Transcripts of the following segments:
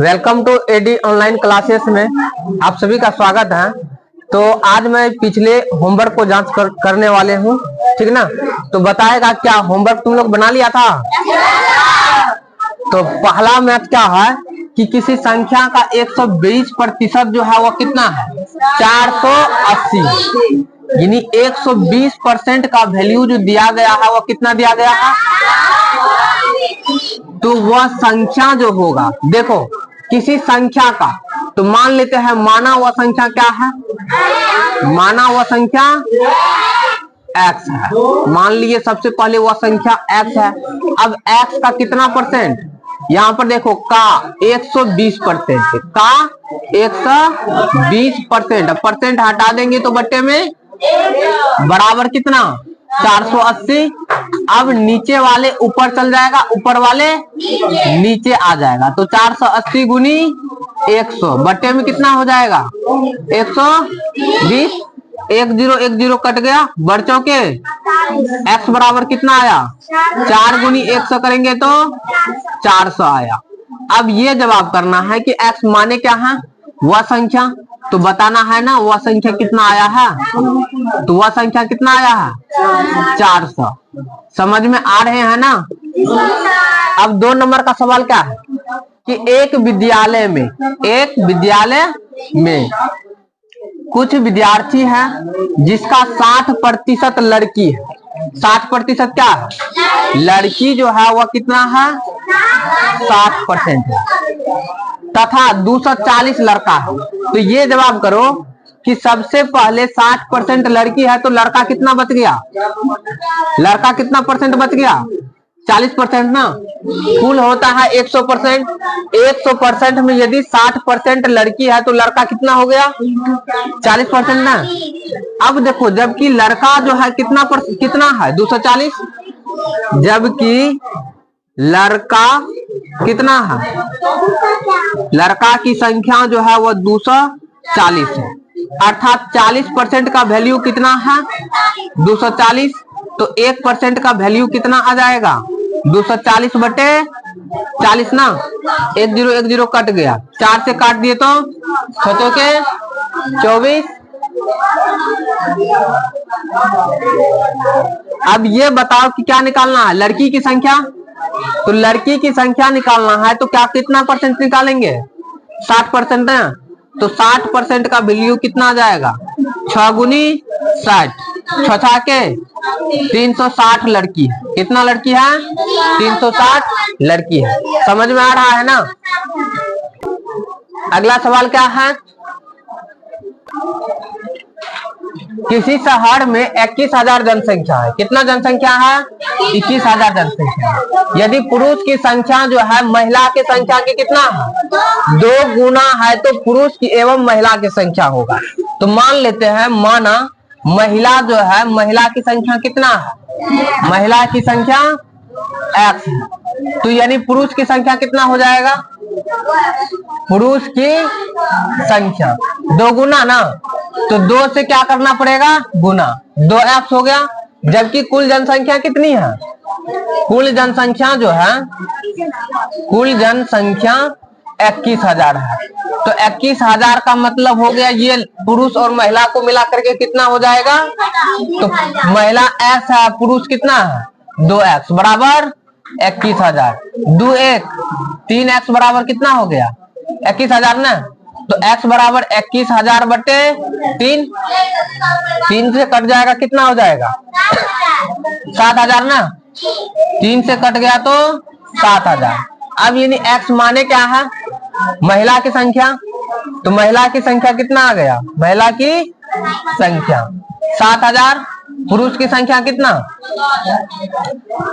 Welcome to AD online classes में आप सभी का स्वागत है। तो आज मैं पिछले होमवर्क को जांच करने वाले हूँ, ठीक ना। तो बताएगा क्या होमवर्क तुम लोग बना लिया था। तो पहला मैथ क्या है कि किसी संख्या का 120% जो है वो कितना है 480, यानी 120% का वैल्यू जो दिया गया है वो कितना दिया गया है। तो वह संख्या जो होगा, देखो किसी संख्या का, तो मान लेते हैं माना हुआ संख्या क्या है, माना हुआ संख्या x है। मान लिए सबसे पहले वह संख्या x है। अब x का कितना परसेंट, यहाँ पर देखो का 120%, का 120%, परसेंट हटा देंगे तो बट्टे में बराबर कितना 480। अब नीचे वाले ऊपर चल जाएगा, ऊपर वाले नीचे आ जाएगा। तो 480 गुनी 100 बट्टे में कितना हो जाएगा 120। 10 कट गया, बढ़ चौके x बराबर कितना आया 4 गुनी 100 करेंगे तो 400 आया। अब ये जवाब करना है कि x माने क्या है, वह संख्या, तो बताना है ना वह संख्या कितना आया है। तो वह संख्या कितना आया है 400। समझ में आ रहे हैं ना। अब 2 नंबर का सवाल क्या है कि एक विद्यालय में कुछ विद्यार्थी है जिसका 60% लड़की है। 60% क्या है, लड़की जो है वह कितना है 60% है, तथा 240 लड़का है। तो ये जवाब करो कि सबसे पहले 60% लड़की है तो लड़का कितना बच गया, लड़का कितना परसेंट बच गया 40% ना। कुल होता है 100%, 100% में यदि 60% लड़की है तो लड़का कितना हो गया 40% ना। अब देखो जबकि लड़का जो है कितना है 240, जबकि लड़का कितना है, लड़का की संख्या जो है वह 240 है, अर्थात 40% का वैल्यू कितना है 240। तो 1% का वैल्यू कितना आ जाएगा 240 बटे 40 ना। 10 कट गया, 4 से काट दिए तो 6 के 24। अब ये बताओ कि क्या निकालना है, लड़की की संख्या। तो लड़की की संख्या निकालना है तो क्या कितना परसेंट निकालेंगे 60% ना। तो 60% का वैल्यू कितना आ जाएगा 6 गुनी 60, 6 के 360 लड़की है। कितना लड़की है 360 लड़की है। समझ में आ रहा है ना। अगला सवाल क्या है, किसी शहर में 21,000 जनसंख्या है। कितना जनसंख्या है 21,000 जनसंख्या है। यदि पुरुष की संख्या जो है महिला की संख्या की कितना है 2 गुना है तो पुरुष की एवं महिला की संख्या होगा। तो मान लेते हैं माना महिला जो है, महिला की संख्या कितना है, महिला की संख्या x है। तो यानी पुरुष की संख्या कितना हो जाएगा, पुरुष की संख्या 2 गुना ना, तो 2 से क्या करना पड़ेगा गुना, 2x हो गया। जबकि कुल जनसंख्या कितनी है, कुल जनसंख्या जो है, कुल जनसंख्या 21,000 है। तो 21,000 का मतलब हो गया ये पुरुष और महिला को मिला करके कितना हो जाएगा। तो महिला x है, पुरुष कितना है 2x बराबर 21,000। 2 1 3x बराबर कितना हो गया 21,000 ना। तो x बराबर 21,000 बटे 3, 3 से कट जाएगा कितना हो जाएगा 7,000 ना। 3 से कट गया तो 7,000। अब यानी x माने क्या है महिला की संख्या। तो महिला की संख्या कितना आ गया, महिला की संख्या 7,000। पुरुष की संख्या कितना,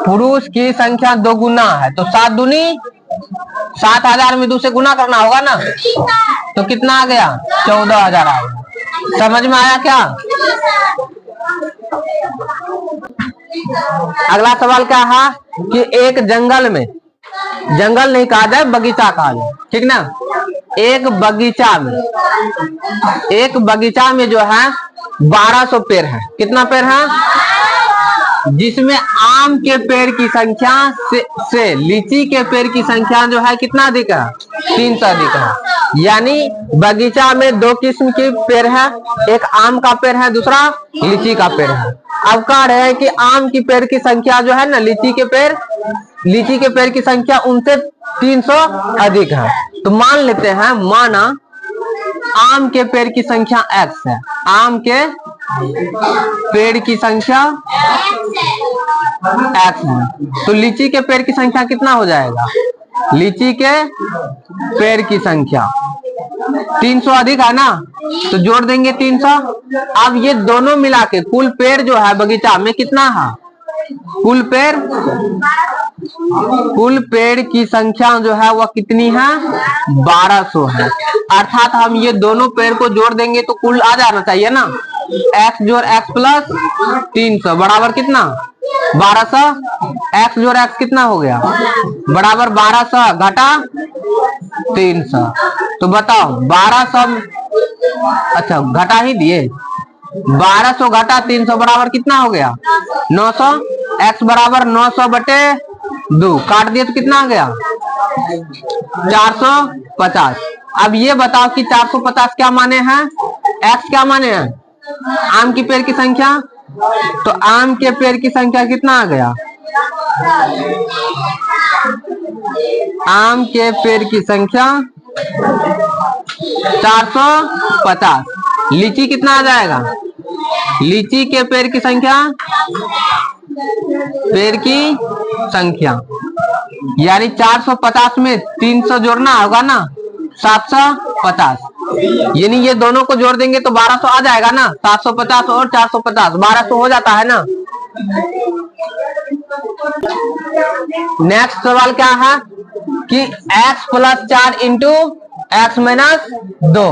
पुरुष की संख्या 2 गुना है। तो 7 दूनी 7,000 में 2 से गुना करना होगा ना। तो कितना आ गया 14,000 आ गया। समझ में आया क्या। अगला सवाल क्या है कि एक जंगल में, जंगल नहीं कहा जाए बगीचा कहा जाए, ठीक ना। एक बगीचा में जो है 1200 पेड़ है। कितना पेड़ है जिसमें आम के पेड़ की संख्या से लीची के पेड़ की संख्या जो है कितना अधिक है, 300 अधिक है। यानी बगीचा में दो किस्म के पेड़ है, एक आम का पेड़ है, दूसरा लीची का पेड़ है। अब कह रहे हैं कि आम की पेड़ की संख्या जो है ना, लीची के पेड़ की संख्या उनसे 300 अधिक है। तो मान लेते हैं, माना आम के पेड़ की संख्या x है, आम के पेड़ की संख्या x है, तो लीची के पेड़ की संख्या कितना हो जाएगा, लीची के पेड़ की संख्या 300 अधिक है ना, तो जोड़ देंगे 300। अब ये दोनों मिला के कुल पेड़ जो है बगीचा में कितना है, कुल पेड़ की संख्या जो है वह कितनी है, 1200 है। अर्थात हम ये दोनों पेड़ को जोड़ देंगे तो कुल आ जाना चाहिए ना, x जोड़ x प्लस 300 बराबर कितना, 1200। x जोड़ x कितना हो गया, बराबर 1200 घटा 300। तो बताओ 1200, अच्छा घटा ही दिए, 1200 घटा 300 बराबर कितना हो गया, 900। x बराबर 900 बटे 2 काट दिए तो कितना आ गया, 450। अब ये बताओ कि 450 क्या माने हैं, x क्या माने हैं, आम की पेड़ की संख्या। तो आम के पेड़ की संख्या कितना आ गया, आम के पेड़ की संख्या 450। लीची कितना आ जाएगा, लीची के पेड़ की संख्या यानी 450 में 300 जोड़ना होगा ना, 750। यानी ये दोनों को जोड़ देंगे तो 1200 आ जाएगा ना, 750 और 450 1200 हो जाता है ना। नेक्स्ट सवाल क्या है कि x plus 4 into x minus 2।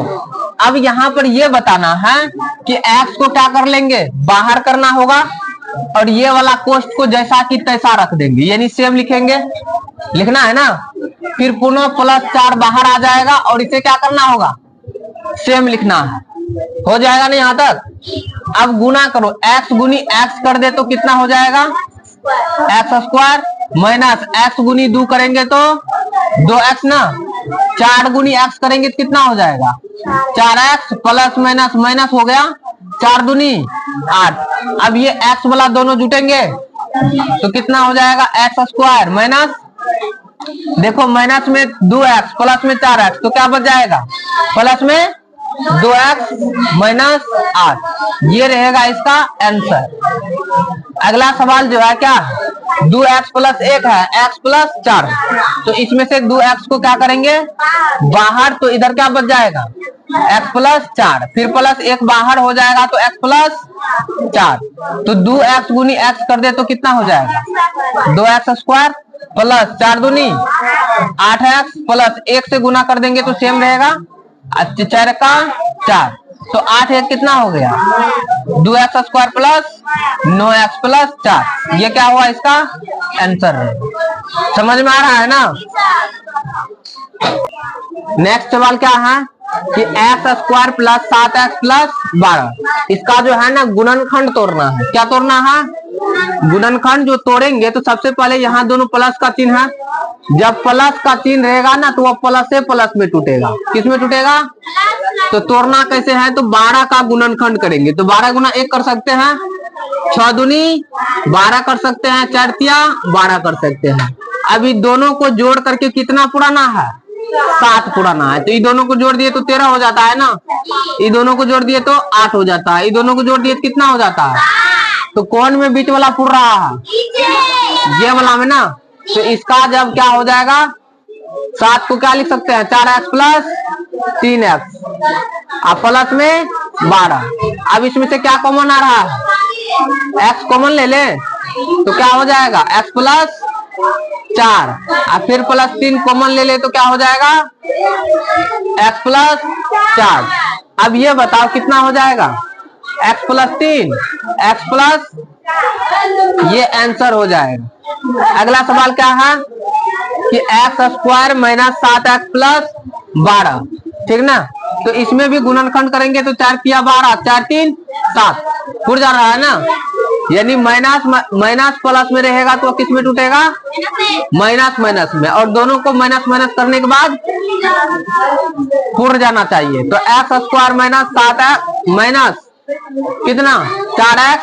अब यहाँ पर ये बताना है कि x को क्या कर लेंगे, बाहर करना होगा, और ये वाला कोष्ट को जैसा कि तैसा रख देंगे, यानी सेम लिखेंगे, लिखना है ना। फिर पुनः प्लस 4 बाहर आ जाएगा और इसे क्या करना होगा, सेम लिखना है। हो जाएगा ना यहाँ तक। अब गुना करो, x गुनी x कर दे तो कितना हो जाएगा, एक्स स्क्वायर माइनस x गुनी 2 करेंगे तो 2x ना, 4 गुनी x करेंगे तो कितना हो जाएगा, 4x प्लस माइनस माइनस हो गया, 4 दूनी 8। अब ये x वाला दोनों जुटेंगे तो कितना हो जाएगा, एक्स स्क्वायर माइनस, देखो माइनस में 2x प्लस में 4x तो क्या बच जाएगा, प्लस में 2x माइनस 8। ये रहेगा इसका आंसर। अगला सवाल जो है क्या, 2x प्लस 1 है, x प्लस 4, तो इसमें से 2x को क्या करेंगे बाहर, तो इधर क्या बच जाएगा, x प्लस 4, फिर प्लस 1 बाहर हो जाएगा तो x प्लस 4। तो 2x गुनी x कर दे तो कितना हो जाएगा, 2x स्क्वायर प्लस 4 दूनी 8x प्लस 1 से गुना कर देंगे तो सेम रहेगा, 4 का 4, तो 8 1 कितना हो गया, 2x square plus 9x plus 4। ये क्या हुआ, इसका आंसर है। समझ में आ रहा है ना। नेक्स्ट सवाल क्या है कि x square plus 7x plus 12, इसका जो है ना गुणनखंड तोड़ना है। क्या तोड़ना है, गुणनखंड जो तोड़ेंगे तो सबसे पहले यहाँ दोनों प्लस का चिन्ह है, जब प्लस का चिन्ह रहेगा ना तो वह प्लस से प्लस में टूटेगा। किस में टूटेगा, तो तोड़ना कैसे है, तो 12 का गुणनखंड करेंगे तो 12 गुना 1 कर सकते हैं, 6 दूनी 12 कर सकते हैं, 4 तिया 12 कर सकते हैं। अभी दोनों को जोड़ करके कितना पुराना है, 7 पुराना है, तो ये दोनों को जोड़ दिए तो 13 हो जाता है ना, ये दोनों को जोड़ दिए तो 8 हो जाता है, ये दोनों को जोड़ दिए तो कितना हो जाता है, तो कौन में बीच वाला पुर रहा है, ये वाला में ना। तो इसका जब क्या हो जाएगा, 7 को क्या लिख सकते हैं, 4x प्लस 3x और प्लस में 12। अब इसमें से क्या कॉमन आ रहा है, x कॉमन ले ले तो क्या हो जाएगा, x प्लस 4 और फिर प्लस 3 कॉमन ले ले तो क्या हो जाएगा, x प्लस 4। अब ये बताओ कितना हो जाएगा, x प्लस 3 x प्लस, ये आंसर हो जाएगा। अगला सवाल क्या है कि x square minus 7x plus 12, ठीक ना। तो इसमें भी गुणनखंड करेंगे तो 4 तिया 12, 4 3 7 उड़ जा रहा है ना। यानी माइनस माइनस प्लस में रहेगा तो किस में टूटेगा? माइनस माइनस में, और दोनों को माइनस माइनस करने के बाद पूर्ण जाना चाहिए। तो x square minus 7x minus कितना 4x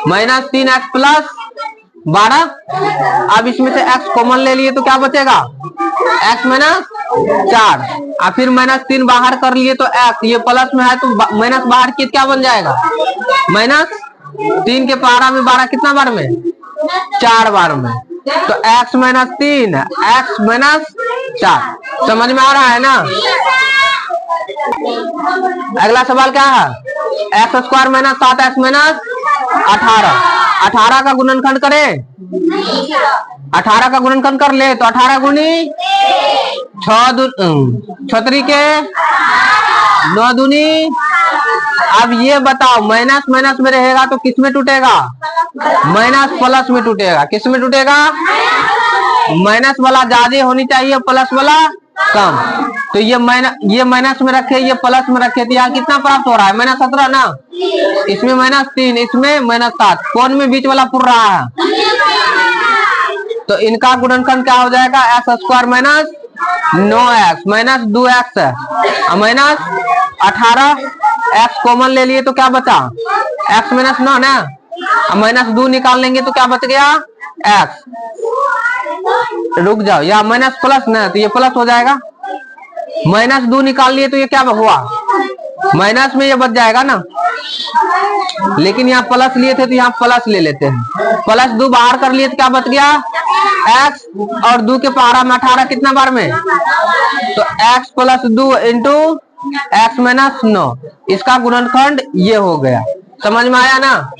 माइनस 3x प्लस 12। अब इसमें से x कॉमन ले लिए तो क्या बचेगा? x माइनस 4, और फिर माइनस 3 बाहर कर लिए तो x, ये प्लस में है तो माइनस बाहर किया क्या बन जाएगा? माइनस 3 के पहाड़ा में 12 कितना बार में? 4 बार में। तो x माइनस 3 x माइनस 4। समझ में आ रहा है ना? अगला सवाल क्या है? X square minus 7x minus 18 का गुणनखंड करें। 18 का गुणनखंड कर ले तो 18 गुनी 6 3 के 9 दूनी। अब ये बताओ माइनस माइनस में रहेगा तो किस में टूटेगा? माइनस प्लस में टूटेगा। किस में टूटेगा? माइनस वाला ज्यादा होनी चाहिए, प्लस वाला कम। तो ये माइनस में रखे, ये प्लस में रखे, तो यहाँ कितना प्राप्त हो रहा है? माइनस 17 ना, इसमें माइनस 3, इसमें माइनस 7, कौन में बीच वाला पुर रहा है? तो इनका गुणनखंड क्या हो जाएगा? X square minus 9x minus 2x है माइनस 18, x कॉमन ले लिए तो क्या बचा? x माइनस 9 ना, माइनस 2 निकाल लेंगे तो क्या बच गया? x। रुक जाओ, या माइनस प्लस ना, तो ये प्लस हो जाएगा। माइनस 2 निकाल लिए तो ये क्या हुआ? माइनस में ये बच जाएगा ना, लेकिन यहाँ प्लस लिए थे तो यहाँ प्लस ले लेते हैं। प्लस 2 बाहर कर लिए तो क्या बच गया? x, और 2 के पहाड़ा में 18 कितना बार में? तो x plus 2 into x minus 9, इसका गुणनखंड ये हो गया। समझ में आया ना?